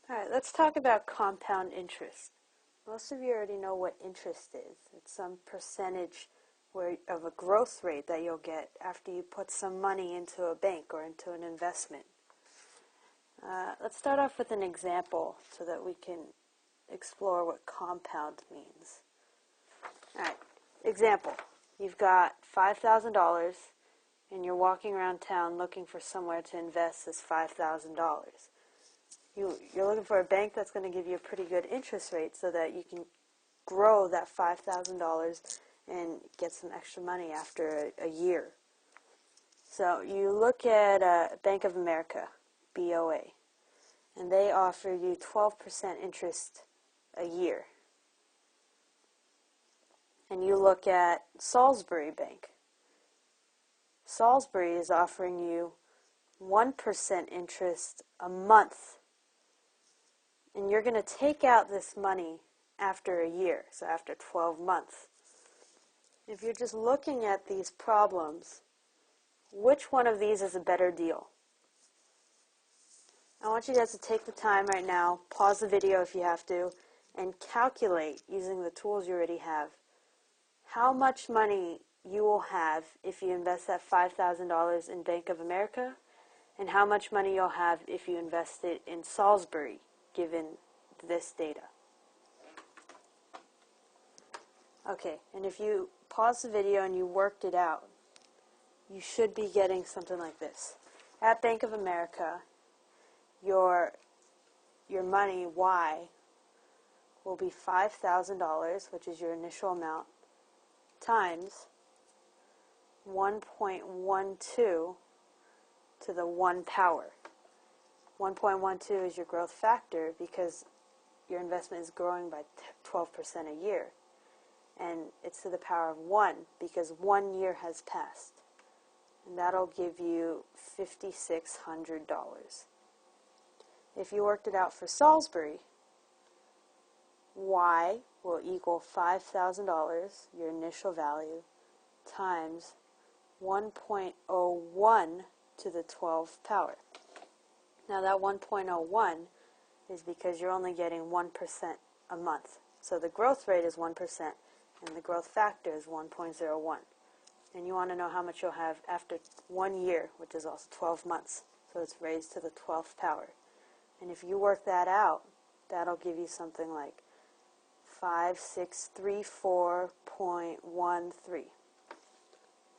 Alright, let's talk about compound interest. Most of you already know what interest is. It's some percentage of a growth rate that you'll get after you put some money into a bank or into an investment. Let's start off with an example so that we can explore what compound means. Alright, example. You've got $5,000 and you're walking around town looking for somewhere to invest this $5,000. You're looking for a bank that's going to give you a pretty good interest rate so that you can grow that $5,000 and get some extra money after a year. So you look at Bank of America, BOA, and they offer you 12% interest a year. And you look at Salisbury Bank. Salisbury is offering you 1% interest a month. And you're going to take out this money after a year, so after 12 months. If you're just looking at these problems, which one of these is a better deal? I want you guys to take the time right now, pause the video if you have to, and calculate using the tools you already have how much money you will have if you invest that $5,000 in Bank of America and how much money you'll have if you invest it in Salisbury, given this data. Okay, and if you pause the video and you worked it out, you should be getting something like this. At Bank of America, your money, Y, will be $5,000, which is your initial amount, times 1.12 to the 1 power. 1.12 is your growth factor because your investment is growing by 12% a year. And it's to the power of 1 because 1 year has passed. And that'll give you $5,600. If you worked it out for Salisbury, Y will equal $5,000, your initial value, times 1.01 to the 12th power. Now that 1.01 is because you're only getting 1% a month. So the growth rate is 1% and the growth factor is 1.01. And you want to know how much you'll have after 1 year, which is also 12 months. So it's raised to the 12th power. And if you work that out, that'll give you something like 5634.13.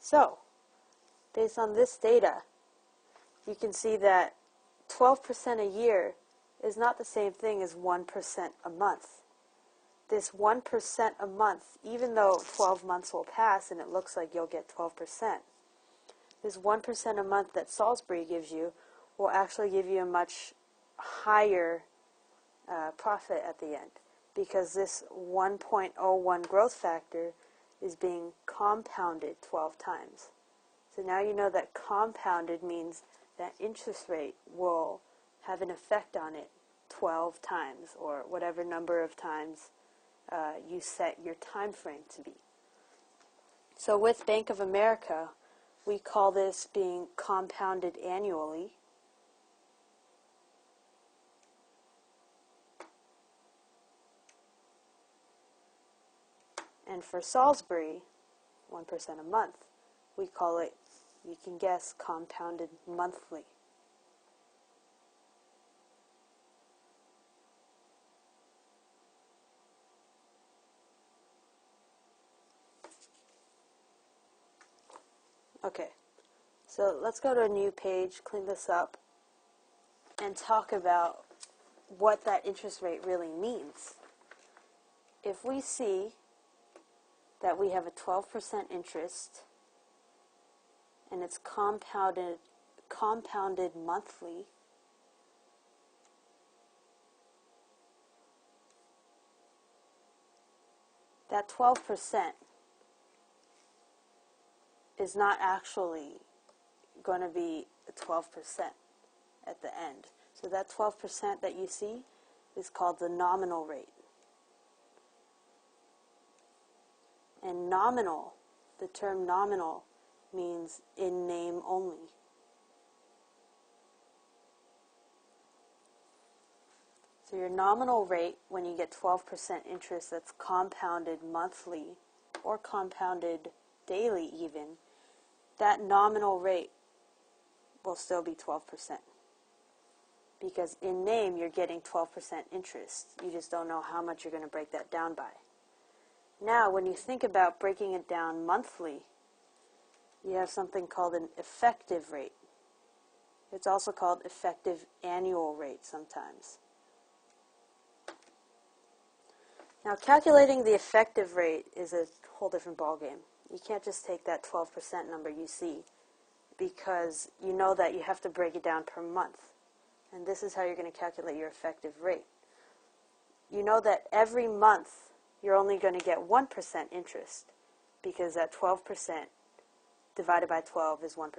So, based on this data, you can see that 12% a year is not the same thing as 1% a month. This 1% a month, even though 12 months will pass and it looks like you'll get 12%, this 1% a month that Salisbury gives you will actually give you a much higher profit at the end because this 1.01 growth factor is being compounded 12 times. So now you know that compounded means that interest rate will have an effect on it 12 times or whatever number of times you set your time frame to be. So with Bank of America, we call this being compounded annually. And for Salisbury, 1% a month, we call it, you can guess, compounded monthly. Okay, so let's go to a new page, clean this up, and talk about what that interest rate really means. If we see that we have a 12% interest and it's compounded monthly, that 12% is not actually going to be 12% at the end. So that 12% that you see is called the nominal rate. And nominal, the term nominal, means in name only. So your nominal rate, when you get 12% interest that's compounded monthly or compounded daily even, that nominal rate will still be 12%. Because in name, you're getting 12% interest. You just don't know how much you're going to break that down by. Now, when you think about breaking it down monthly, you have something called an effective rate. It's also called effective annual rate sometimes. Now, calculating the effective rate is a whole different ballgame. You can't just take that 12% number you see, because you know that you have to break it down per month. And this is how you're going to calculate your effective rate. You know that every month you're only going to get 1% interest, because that 12% divided by 12 is 1%.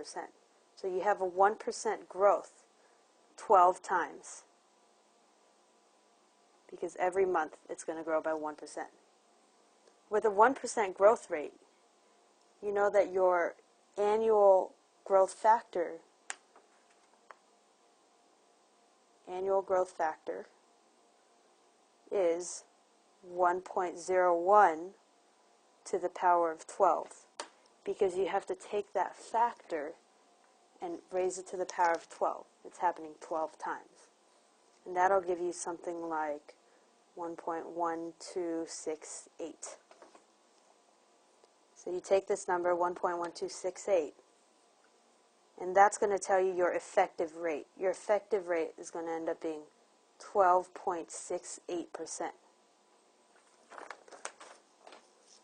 So you have a 1% growth 12 times, because every month it's going to grow by 1%. With a 1% growth rate, you know that your annual growth factor is 1.01 to the power of 12, because you have to take that factor and raise it to the power of 12. It's happening 12 times. And that'll give you something like 1.1268. So you take this number, 1.1268, and that's going to tell you your effective rate. Your effective rate is going to end up being 12.68%.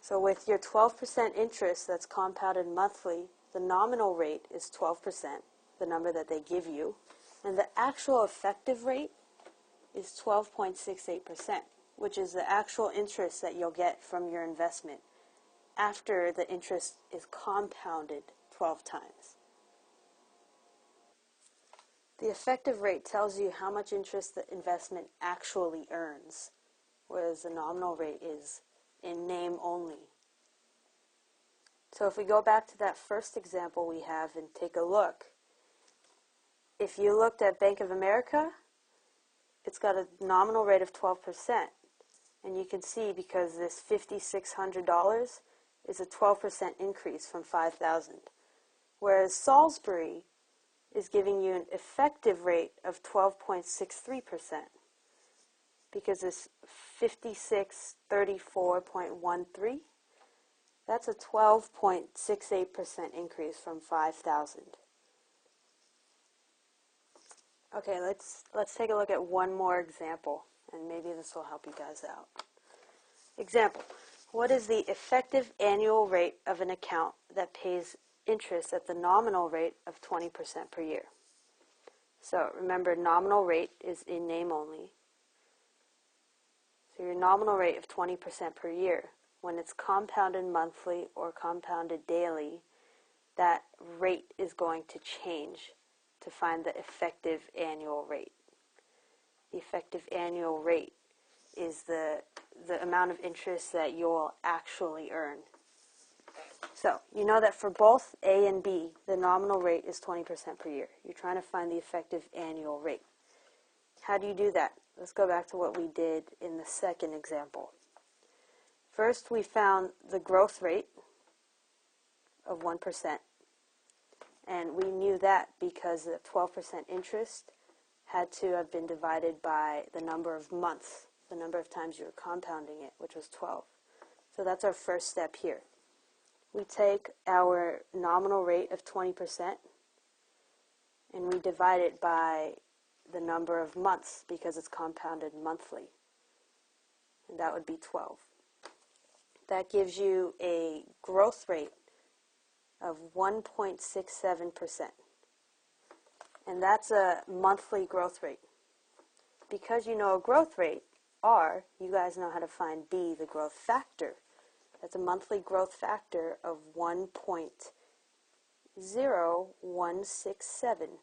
So with your 12% interest that's compounded monthly, the nominal rate is 12%, the number that they give you, and the actual effective rate is 12.68%, which is the actual interest that you'll get from your investment after the interest is compounded 12 times. The effective rate tells you how much interest the investment actually earns, whereas the nominal rate is in name only. So if we go back to that first example we have and take a look, if you looked at Bank of America, it's got a nominal rate of 12%. And you can see, because this $5,600 is a 12% increase from $5,000. Whereas Salisbury is giving you an effective rate of 12.63%, because this 5634.13, that's a 12.68% increase from 5,000. Okay, let's take a look at one more example, and maybe this will help you guys out. Example: what is the effective annual rate of an account that pays interest at the nominal rate of 20% per year? So remember, nominal rate is in name only. So your nominal rate of 20% per year, when it's compounded monthly or compounded daily, that rate is going to change to find the effective annual rate. The effective annual rate is the amount of interest that you'll actually earn. So you know that for both A and B, the nominal rate is 20% per year. You're trying to find the effective annual rate. How do you do that? Let's go back to what we did in the second example. First, we found the growth rate of 1%. And we knew that because the 12% interest had to have been divided by the number of months, the number of times you were compounding it, which was 12. So that's our first step here. We take our nominal rate of 20% and we divide it by the number of months, because it's compounded monthly. And that would be 12. That gives you a growth rate of 1.67%. And that's a monthly growth rate. Because you know a growth rate, R, you guys know how to find B, the growth factor. That's a monthly growth factor of 1.0167.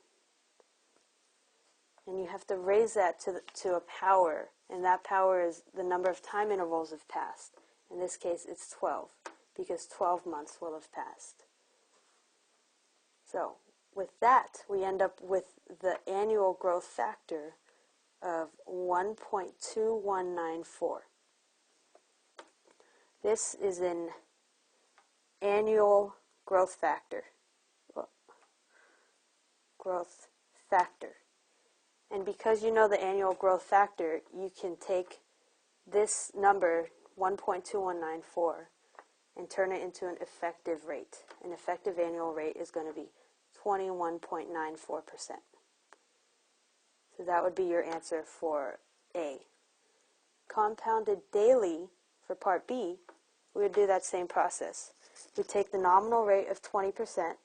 And you have to raise that to a power, and that power is the number of time intervals have passed. In this case, it's 12, because 12 months will have passed. So with that, we end up with the annual growth factor of 1.0167. 1.2194. This is an annual growth factor. And because you know the annual growth factor, you can take this number, 1.2194, and turn it into an effective rate. An effective annual rate is going to be 21.94%. So that would be your answer for A. Compounded daily for part B, we would do that same process. We take the nominal rate of 20%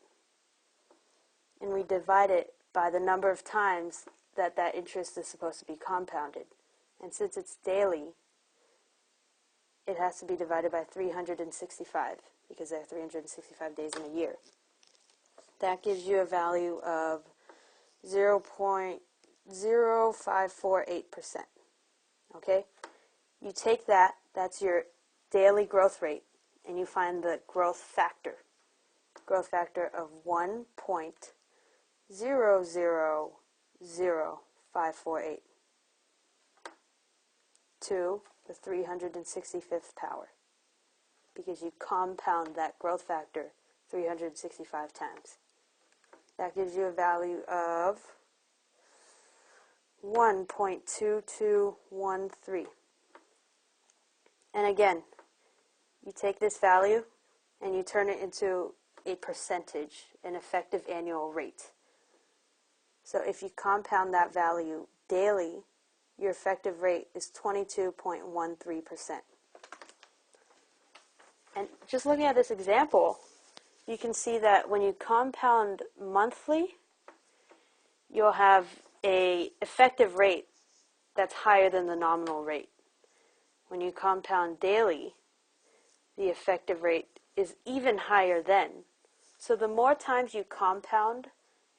and we divide it by the number of times that that interest is supposed to be compounded. And since it's daily, it has to be divided by 365 because there are 365 days in a year. That gives you a value of 0.0548%. Okay? You take that, that's your daily growth rate, and you find the growth factor of 1.000548 to the 365th power, because you compound that growth factor 365 times. That gives you a value of 1.2213. And again, you take this value and you turn it into a percentage, an effective annual rate. So if you compound that value daily, your effective rate is 22.13%. And just looking at this example, you can see that when you compound monthly, you'll have an effective rate that's higher than the nominal rate. When you compound daily, the effective rate is even higher then. So the more times you compound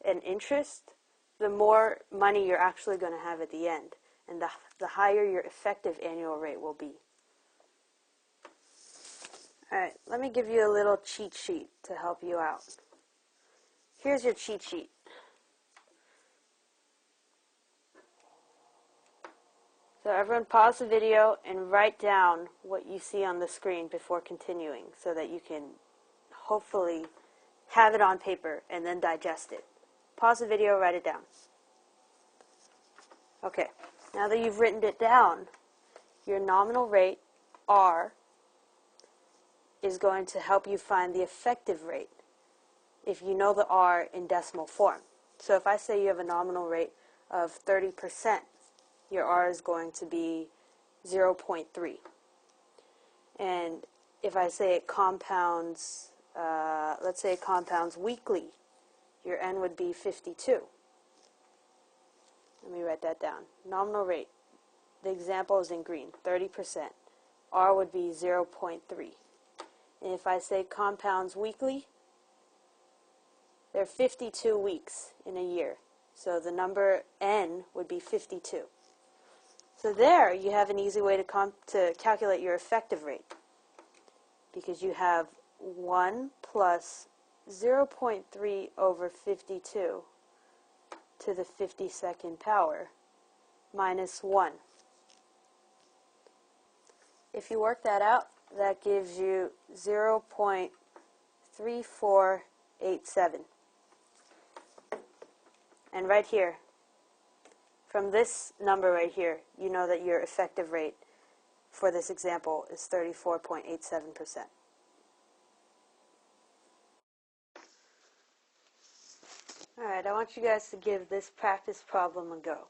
an interest, the more money you're actually going to have at the end, and the higher your effective annual rate will be. Alright, let me give you a little cheat sheet to help you out. Here's your cheat sheet. So everyone pause the video and write down what you see on the screen before continuing so that you can hopefully have it on paper and then digest it. Pause the video, write it down. Okay, now that you've written it down, your nominal rate, R, is going to help you find the effective rate if you know the R in decimal form. So if I say you have a nominal rate of 30%, your R is going to be 0.3. And if I say it compounds, let's say it compounds weekly, your N would be 52. Let me write that down. Nominal rate, the example is in green, 30%. R would be 0.3. And if I say compounds weekly, there are 52 weeks in a year. So the number N would be 52. So there you have an easy way to calculate your effective rate, because you have 1 plus 0.3 over 52 to the 52nd power minus 1. If you work that out, that gives you 0.3487. And right here, from this number right here, you know that your effective rate for this example is 34.87%. Alright, I want you guys to give this practice problem a go.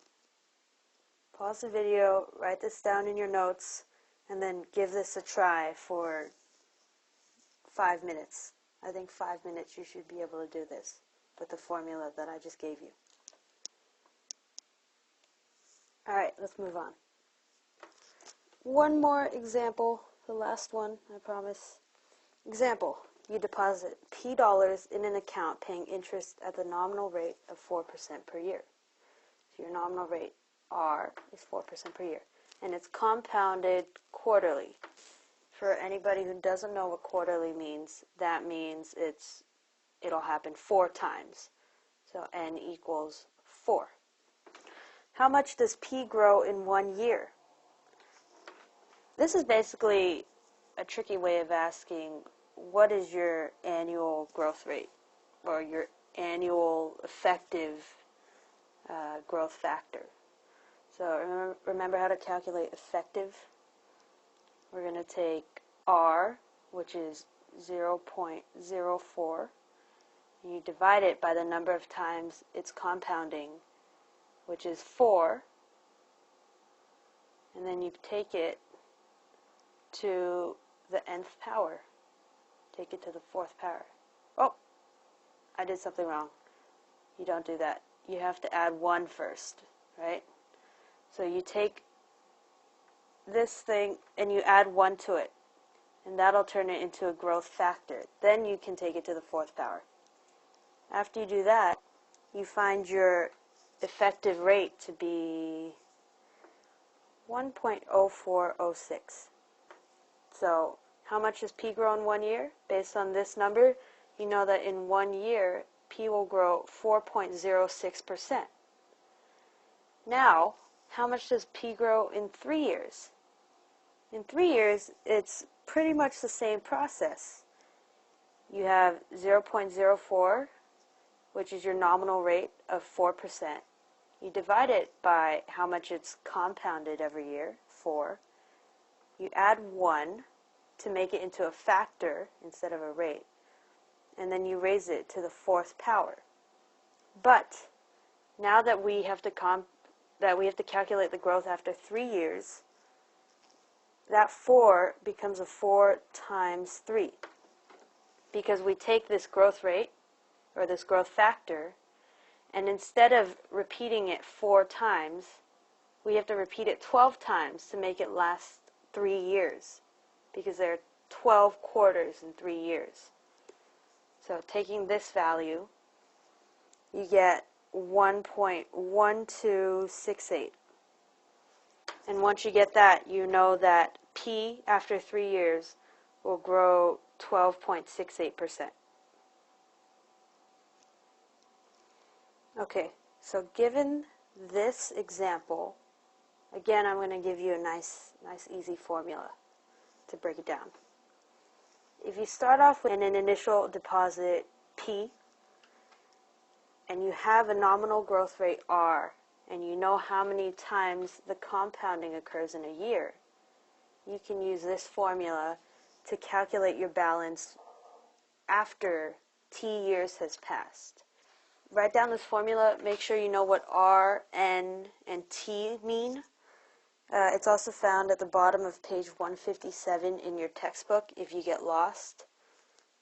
Pause the video, write this down in your notes, and then give this a try for 5 minutes. I think 5 minutes you should be able to do this with the formula that I just gave you. Alright, let's move on. One more example, the last one, I promise. Example, you deposit P dollars in an account paying interest at the nominal rate of 4% per year. So your nominal rate, R, is 4% per year. And it's compounded quarterly. For anybody who doesn't know what quarterly means, that means it'll happen 4 times. So N equals 4. how much does P grow in 1 year? This is basically a tricky way of asking what is your annual growth rate or your annual effective growth factor. So remember how to calculate effective. We're going to take R, which is 0.04, and you divide it by the number of times it's compounding, which is 4, and then you take it to the nth power. Take it to the 4th power. Oh, I did something wrong. You don't do that. You have to add 1 first, right? So you take this thing and you add 1 to it, and that'll turn it into a growth factor. Then you can take it to the 4th power. After you do that, you find your effective rate to be 1.0406. So how much does P grow in 1 year? Based on this number, you know that in 1 year, P will grow 4.06%. Now, how much does P grow in 3 years? In 3 years, it's pretty much the same process. You have 0.04, which is your nominal rate of 4%. You divide it by how much it's compounded every year, 4. You add 1 to make it into a factor instead of a rate, and then you raise it to the 4th power. But now that we have to calculate the growth after 3 years, that 4 becomes a 4 times 3, because we take this growth rate, or this growth factor, and instead of repeating it 4 times, we have to repeat it 12 times to make it last 3 years, because there are 12 quarters in 3 years. So taking this value, you get 1.1268. And once you get that, you know that P after 3 years will grow 12.68%. Okay, so given this example, again, I'm going to give you a nice easy formula to break it down. If you start off with an initial deposit P, and you have a nominal growth rate R, and you know how many times the compounding occurs in a year, you can use this formula to calculate your balance after T years has passed. Write down this formula. Make sure you know what R, N, and T mean. It's also found at the bottom of page 157 in your textbook if you get lost.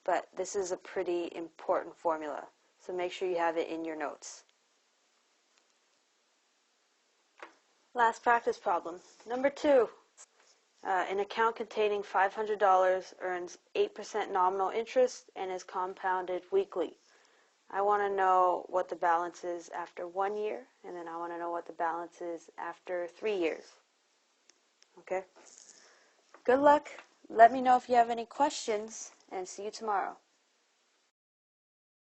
But this is a pretty important formula, so make sure you have it in your notes. Last practice problem. Number 2. An account containing $500 earns 8% nominal interest and is compounded weekly. I want to know what the balance is after 1 year, and then I want to know what the balance is after 3 years. Okay? Good luck. Let me know if you have any questions, and see you tomorrow.